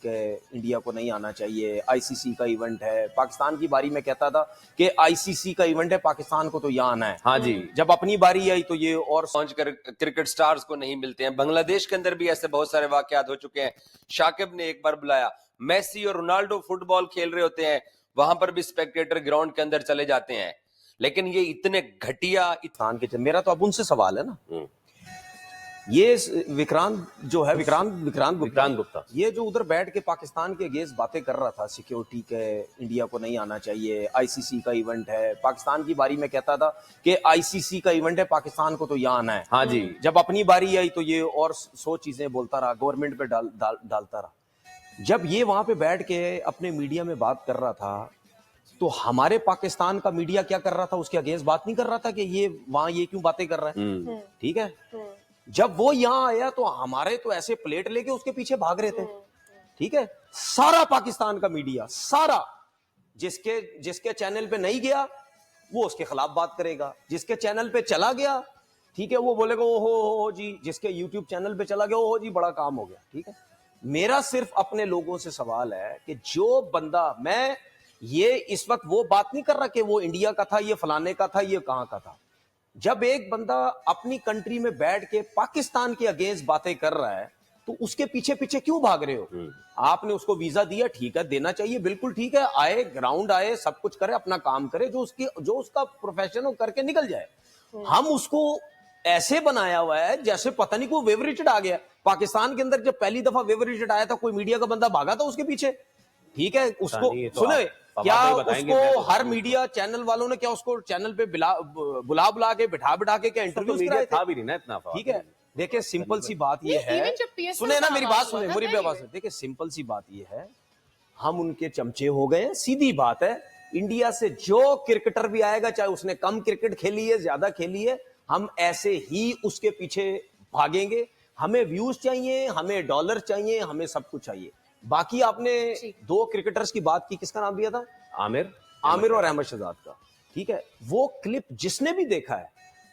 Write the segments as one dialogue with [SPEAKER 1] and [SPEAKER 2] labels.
[SPEAKER 1] کہ انڈیا کو نہیں آنا چاہیے, آئی سی سی کا ایونٹ ہے. پاکستان کی باری میں کہتا تھا کہ آئی سی سی کا ایونٹ ہے, پاکستان کو تو یہاں آنا ہے.
[SPEAKER 2] ہاں جی,
[SPEAKER 1] جب اپنی باری آئی تو یہ اور
[SPEAKER 2] پہنچ کر کرکٹ سٹارز کو نہیں ملتے ہیں. بنگلہ دیش کے اندر بھی ایسے بہت سارے واقعات ہو چکے ہیں. شاکب نے ایک بار بلایا, میسی اور رونالڈو فٹ بال کھیل رہے ہوتے ہیں, وہاں پر بھی اسپیکٹیٹر گراؤنڈ کے اندر چلے جاتے ہیں. لیکن یہ اتنے گھٹیا,
[SPEAKER 1] میرا تو اب ان سے سوال ہے نا, یہ وکرانت جو ہے, وکرانت گپتا, یہ جو ادھر بیٹھ کے پاکستان کے اگینسٹ باتیں کر رہا تھا سیکیورٹی کے, انڈیا کو نہیں آنا چاہیے, آئی سی سی کا ایونٹ ہے. پاکستان کی باری میں کہتا تھا کہ آئی سی سی کا ایونٹ ہے, پاکستان کو تو یہاں آنا ہے.
[SPEAKER 2] ہاں جی,
[SPEAKER 1] جب اپنی باری آئی تو یہ اور 100 چیزیں بولتا رہا, گورنمنٹ پہ ڈالتا رہا. جب یہ وہاں پہ بیٹھ کے اپنے میڈیا میں بات کر رہا تھا تو ہمارے پاکستان کا میڈیا کیا کر رہا تھا, اس کے اگینسٹ بات نہیں کر رہا تھا کہ یہ وہاں یہ کیوں باتیں کر رہا ہے. ٹھیک ہے, جب وہ یہاں آیا تو ہمارے تو ایسے پلیٹ لے کے اس کے پیچھے بھاگ رہے تھے. ٹھیک ہے, سارا پاکستان کا میڈیا, سارا, جس کے چینل پہ نہیں گیا وہ اس کے خلاف بات کرے گا, جس کے چینل پہ چلا گیا ٹھیک ہے وہ بولے گا او ہو جی, جس کے یوٹیوب چینل پہ چلا گیا او ہو جی بڑا کام ہو گیا. ٹھیک ہے, میرا صرف اپنے لوگوں سے سوال ہے کہ جو بندہ, میں یہ اس وقت وہ بات نہیں کر رہا کہ وہ انڈیا کا تھا, یہ فلانے کا تھا, یہ کہاں کا تھا. جب ایک بندہ اپنی کنٹری میں بیٹھ کے پاکستان کے اگینسٹ باتیں کر رہا ہے تو اس کے پیچھے پیچھے کیوں بھاگ رہے ہو؟ آپ نے اس کو ویزا دیا, ٹھیک ہے دینا چاہیے, بالکل ٹھیک ہے, آئے گراؤنڈ آئے, سب کچھ کرے, اپنا کام کرے, جو اس کا پروفیشن ہو کر کے نکل جائے. ہم اس کو ایسے بنایا ہوا ہے جیسے پتہ نہیں کوئی ویو ریچڈ آ گیا. پاکستان کے اندر جب پہلی دفعہ ویو ریچڈ آیا تھا, کوئی میڈیا کا بندہ بھاگا تھا اس کے پیچھے. ٹھیک ہے, اس کو سنے کیا اس کو ہر میڈیا چینل والوں نے کیا اس کو چینل پہ بلا کے بٹھا کے کیا انٹرویوز کرائے تھے؟ ٹھیک ہے, دیکھیں سمپل سی بات یہ ہے, سنیں نا میری بات, سنیں میری بات, دیکھیں سمپل سی بات یہ ہے, ہم ان کے چمچے ہو گئے. سیدھی بات ہے, انڈیا سے جو کرکٹر بھی آئے گا, چاہے اس نے کم کرکٹ کھیلی ہے زیادہ کھیلی ہے, ہم ایسے ہی اس کے پیچھے بھاگیں گے. ہمیں ویوز چاہیے, ہمیں ڈالر چاہیے, ہمیں سب کچھ چاہیے. باقی آپ نے 2 کرکٹرز کی بات کی, کس کا نام لیا تھا؟ عامر اور احمد شہزاد کا. ٹھیک ہے, وہ کلپ جس نے بھی دیکھا ہے,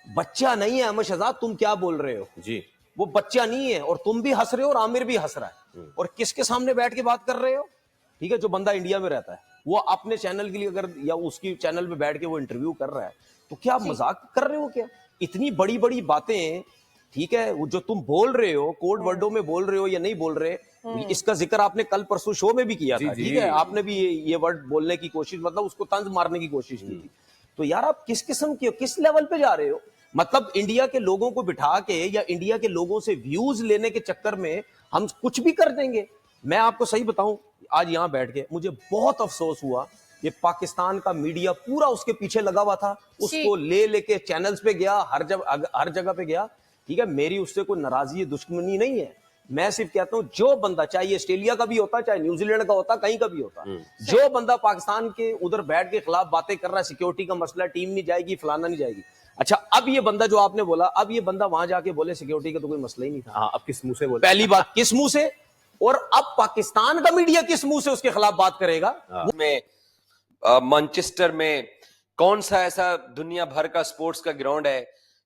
[SPEAKER 1] بچہ نہیں ہے احمد شہزاد, تم کیا بول رہے ہو جی, وہ بچہ نہیں ہے, اور تم بھی ہنس رہے ہو اور عامر بھی ہنس رہا ہے, اور کس کے سامنے بیٹھ کے بات کر رہے ہو؟ ٹھیک ہے, جو بندہ انڈیا میں رہتا ہے, وہ اپنے چینل کے لیے اگر, یا اس کی چینل پہ بیٹھ کے وہ انٹرویو کر رہا ہے, تو کیا مذاق کر رہے ہو کیا؟ اتنی بڑی بڑی باتیں, ٹھیک ہے, جو تم بول رہے ہو, کوڈ ورڈوں میں بول رہے ہو یا نہیں بول رہے, اس کا ذکر آپ نے کل پرسوں شو میں بھی کیا تھا. ٹھیک ہے, آپ نے بھی یہ ورڈ بولنے کی کوشش, مطلب اس کو طنز مارنے کی کوشش کی تھی. تو یار آپ کس قسم کے, کس لیول پہ جا رہے ہو؟ مطلب انڈیا کے لوگوں کو بٹھا کے یا انڈیا کے لوگوں سے ویوز لینے کے چکر میں ہم کچھ بھی کر دیں گے. میں آپ کو صحیح بتاؤں, آج یہاں بیٹھ کے مجھے بہت افسوس ہوا, یہ پاکستان کا میڈیا پورا اس کے پیچھے لگا ہوا تھا, اس کو لے کے چینلز پہ گیا, ہر جگہ پہ گیا. ٹھیک ہے, میری اس سے کوئی ناراضی دشمنی نہیں ہے, میں صرف کہتا ہوں جو بندہ, چاہے آسٹریلیا کا بھی ہوتا, چاہے نیوزی لینڈ کا ہوتا, کہیں کا بھی ہوتا, جو بندہ پاکستان کے ادھر بیٹھ کے خلاف باتیں کر رہا ہے, سیکیورٹی کا مسئلہ, ٹیم نہیں جائے گی, فلانا نہیں جائے گی. اچھا, اب یہ بندہ جو آپ نے بولا, اب یہ بندہ وہاں جا کے بولے سیکیورٹی کا تو کوئی مسئلہ ہی نہیں تھا,
[SPEAKER 2] اب کس منہ سے بولے؟
[SPEAKER 1] پہلی بات کس منہ سے, اور اب پاکستان کا میڈیا کس منہ سے اس کے خلاف بات کرے گا؟
[SPEAKER 2] میں مانچسٹر میں کون سا ایسا دنیا بھر کا سپورٹس کا گراؤنڈ ہے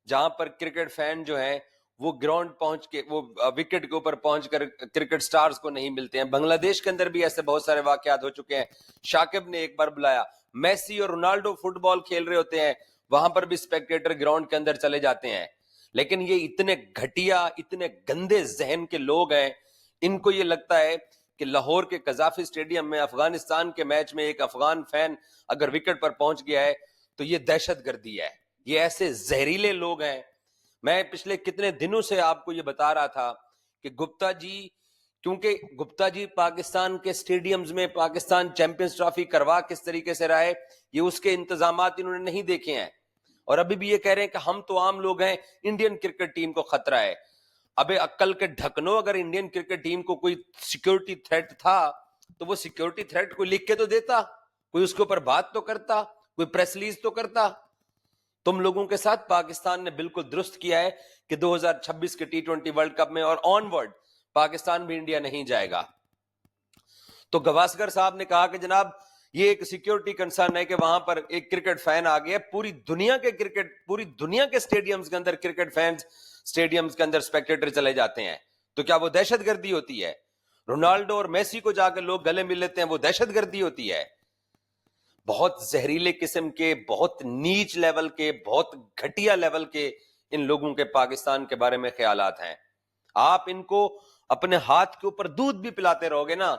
[SPEAKER 2] جہاں پر کرکٹ فین جو ہیں وہ گراؤنڈ پہنچ کے, وہ وکٹ کے اوپر پہنچ کر کرکٹ سٹارز کو نہیں ملتے ہیں؟ بنگلہ دیش کے اندر بھی ایسے بہت سارے واقعات ہو چکے ہیں. شاکب نے ایک بار بلایا, میسی اور رونالڈو فٹ بال کھیل رہے ہوتے ہیں, وہاں پر بھی اسپیکٹیٹر گراؤنڈ کے اندر چلے جاتے ہیں. لیکن یہ اتنے گھٹیا, اتنے گندے ذہن کے لوگ ہیں, ان کو یہ لگتا ہے کہ لاہور کے قذافی اسٹیڈیم میں افغانستان کے میچ میں ایک افغان فین اگر وکٹ پر پہنچ گیا ہے تو یہ دہشت گردی ہے. یہ ایسے زہریلے لوگ ہیں. میں پچھلے کتنے دنوں سے آپ کو یہ بتا رہا تھا کہ گپتا جی, کیونکہ گپتا جی پاکستان کے سٹیڈیمز میں پاکستان چیمپئنز ٹرافی کروا کس طریقے سے رہا ہے, یہ اس کے انتظامات انہوں نے نہیں دیکھے ہیں, اور ابھی بھی یہ کہہ رہے ہیں کہ ہم تو عام لوگ ہیں, انڈین کرکٹ ٹیم کو خطرہ ہے. ابے عقل کے ڈھکنوں, اگر انڈین کرکٹ ٹیم کو کوئی سیکیورٹی تھریٹ تھا تو وہ سیکیورٹی تھریٹ کوئی لکھ کے تو دیتا, کوئی اس کے اوپر بات تو کرتا, کوئی پریس ریلیز تو کرتا. تم لوگوں کے ساتھ پاکستان نے بالکل درست کیا ہے کہ 2026 کے T20 ورلڈ کپ میں اور آن ورڈ پاکستان بھی انڈیا نہیں جائے گا. تو گواسکر صاحب نے کہا کہ جناب یہ ایک سیکیورٹی کنسرن ہے کہ وہاں پر ایک کرکٹ فین آ گیا, پوری دنیا کے سٹیڈیمز کے اندر کرکٹ فینز سٹیڈیمز کے اندر اسپیکٹیٹر چلے جاتے ہیں, تو کیا وہ دہشت گردی ہوتی ہے؟ رونالڈو اور میسی کو جا کے لوگ گلے مل لیتے ہیں، وہ دہشت گردی ہوتی ہے. بہت زہریلے قسم کے، بہت نیچ لیول کے، بہت گھٹیا لیول کے ان لوگوں کے پاکستان کے بارے میں خیالات ہیں. آپ ان کو اپنے ہاتھ کے اوپر دودھ بھی پلاتے رہو گے نا،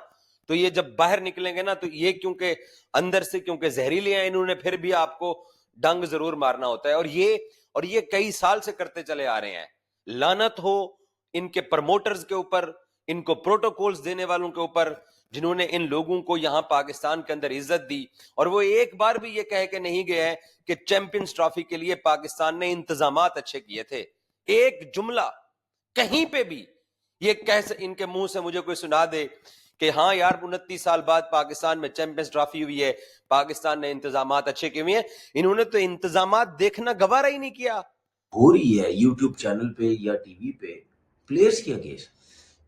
[SPEAKER 2] تو یہ جب باہر نکلیں گے نا، تو یہ کیونکہ اندر سے کیونکہ زہریلے ہیں، انہوں نے پھر بھی آپ کو ڈنگ ضرور مارنا ہوتا ہے. اور یہ کئی سال سے کرتے چلے آ رہے ہیں. لعنت ہو ان کے پروموٹرز کے اوپر، ان کو پروٹوکولز دینے والوں کے اوپر، جنہوں نے ان لوگوں کو یہاں پاکستان کے اندر عزت دی. اور وہ ایک بار بھی یہ کہہ کے نہیں گئے ہیں کہ چیمپئنز ٹرافی کے لیے پاکستان نے انتظامات اچھے کیے تھے. ایک جملہ کہیں پہ بھی یہ ان کے منہ سے مجھے کوئی سنا دے کہ ہاں یار 29 سال بعد پاکستان میں چیمپئنز ٹرافی ہوئی ہے، پاکستان نے انتظامات اچھے کیے ہوئے ہیں. انہوں نے تو انتظامات دیکھنا گوارا ہی نہیں کیا.
[SPEAKER 1] ہو رہی ہے یوٹیوب چینل پہ یا ٹی وی پہ پلیئرز کے اگینسٹ.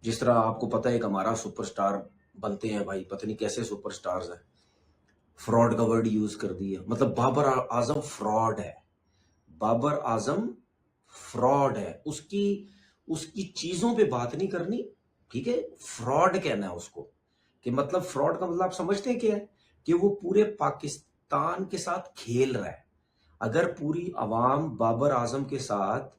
[SPEAKER 1] جس طرح آپ کو پتہ ہے ایک ہمارا سپر سٹار بنتے ہیں بھائی، پتہ نہیں کیسے سپر سٹارز ہیں، فراڈ کا ورڈ یوز کر دیا. مطلب بابر اعظم فراڈ ہے، بابر اعظم فراڈ ہے. اس کی چیزوں پہ بات نہیں کرنی، ٹھیک ہے، فراڈ کہنا ہے اس کو. کہ مطلب فراڈ کا مطلب آپ سمجھتے ہیں کیا ہے؟ کہ وہ پورے پاکستان کے ساتھ کھیل رہا ہے. اگر پوری عوام بابر اعظم کے ساتھ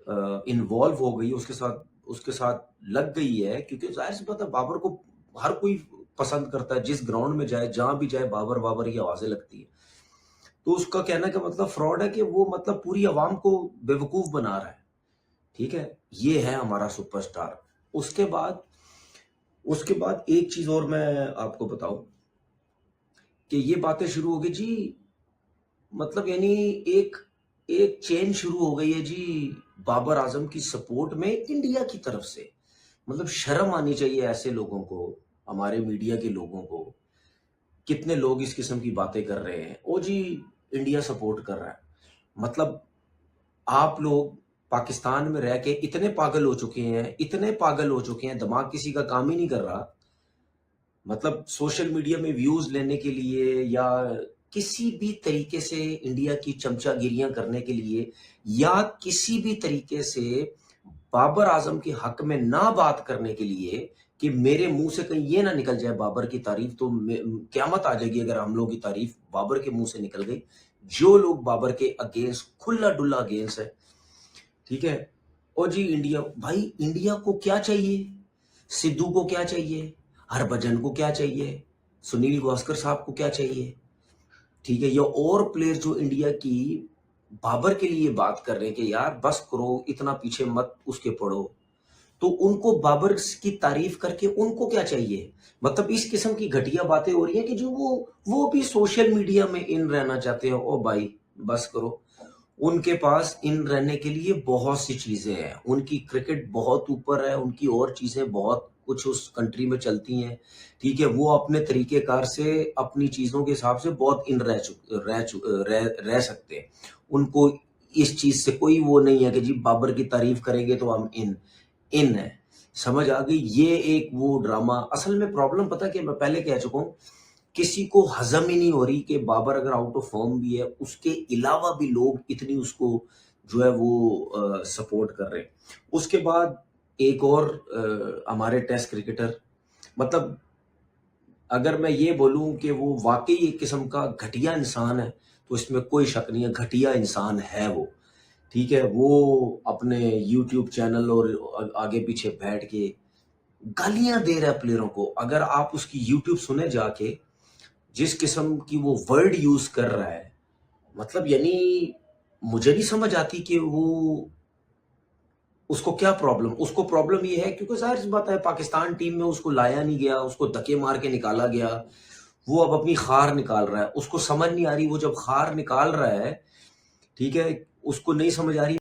[SPEAKER 1] انوالو ہو گئی، اس کے ساتھ لگ گئی ہے، کیونکہ ظاہر سی بات ہے بابر کو ہر کوئی پسند کرتا ہے، جس گراؤنڈ میں جائے جہاں بھی جائے بابر بابر کی آوازیں لگتی ہیں. تو اس کا کہنا کا مطلب فراڈ ہے کہ وہ مطلب پوری عوام کو بے وقوف بنا رہا ہے. ٹھیک ہے، یہ ہے ہمارا سپر سٹار. اس کے بعد ایک چیز اور میں آپ کو بتاؤں کہ یہ باتیں شروع ہو گئی جی، مطلب یعنی ایک چین شروع ہو گئی ہے جی بابر اعظم کی سپورٹ میں انڈیا کی طرف سے. مطلب شرم آنی چاہیے ایسے لوگوں کو، ہمارے میڈیا کے لوگوں کو. کتنے لوگ اس قسم کی باتیں کر رہے ہیں، او جی انڈیا سپورٹ کر رہا ہے. مطلب آپ لوگ پاکستان میں رہ کے اتنے پاگل ہو چکے ہیں، دماغ کسی کا کام ہی نہیں کر رہا. مطلب سوشل میڈیا میں ویوز لینے کے لیے یا کسی بھی طریقے سے انڈیا کی چمچا گیریاں کرنے کے لیے، یا کسی بھی طریقے سے بابر اعظم کے حق میں نہ بات کرنے کے لیے، کہ میرے منہ سے کہیں یہ نہ نکل جائے بابر کی تعریف، تو قیامت آ جائے گی اگر ہم لوگوں کی تعریف بابر کے منہ سے نکل گئی. جو لوگ بابر کے اگینسٹ کھلا ڈلا اگینسٹ ہے، ٹھیک ہے. اور جی انڈیا، بھائی انڈیا کو کیا چاہیے؟ سدھو کو کیا چاہیے؟ ہربھجن کو کیا چاہیے؟ سنیل گواسکر صاحب کو کیا چاہیے؟ ٹھیک ہے، یا اور پلیئر جو انڈیا کی بابر کے لیے بات کر رہے ہیں کہ یار بس کرو، اتنا پیچھے مت اس کے پڑو، تو ان کو بابر کی تعریف کر کے ان کو کیا چاہیے؟ مطلب اس قسم کی گھٹیا باتیں ہو رہی ہیں کہ جو وہ بھی سوشل میڈیا میں ان رہنا چاہتے ہیں. او بھائی بس کرو، ان کے پاس ان رہنے کے لیے بہت سی چیزیں ہیں. ان کی کرکٹ بہت اوپر ہے، ان کی اور چیزیں بہت کچھ اس کنٹری میں چلتی ہیں. ٹھیک ہے، وہ اپنے طریقہ کار سے اپنی چیزوں کے حساب سے بہت ان رہ سکتے ہیں. ان کو اس چیز سے کوئی وہ نہیں ہے کہ جی بابر کی تعریف کریں گے تو ہم ان ہے. سمجھ آ گئی؟ یہ ایک وہ ڈرامہ. اصل میں پرابلم پتہ کہ میں پہلے کہہ چکا ہوں، کسی کو ہضم ہی نہیں ہو رہی کہ بابر اگر آؤٹ آف فارم بھی ہے، اس کے علاوہ بھی لوگ اتنی اس کو جو ہے وہ سپورٹ کر رہے ہیں. اس کے بعد ایک اور ہمارے ٹیسٹ کرکٹر، مطلب اگر میں یہ بولوں کہ وہ واقعی ایک قسم کا گھٹیا انسان ہے تو اس میں کوئی شک نہیں ہے، گھٹیا انسان ہے وہ. ٹھیک ہے، وہ اپنے یوٹیوب چینل اور آگے پیچھے بیٹھ کے گالیاں دے رہا ہے پلیئروں کو. اگر آپ اس کی یوٹیوب سنیں جا کے، جس قسم کی وہ ورڈ یوز کر رہا ہے، مطلب یعنی مجھے نہیں سمجھ آتی کہ وہ اس کو کیا پرابلم. اس کو پرابلم یہ ہے کیونکہ ظاہر سی بات ہے پاکستان ٹیم میں اس کو لایا نہیں گیا، اس کو دھکے مار کے نکالا گیا. وہ اب اپنی خار نکال رہا ہے، اس کو سمجھ نہیں آ رہی. وہ جب خار نکال رہا ہے، ٹھیک ہے، اس کو نہیں سمجھ آ رہی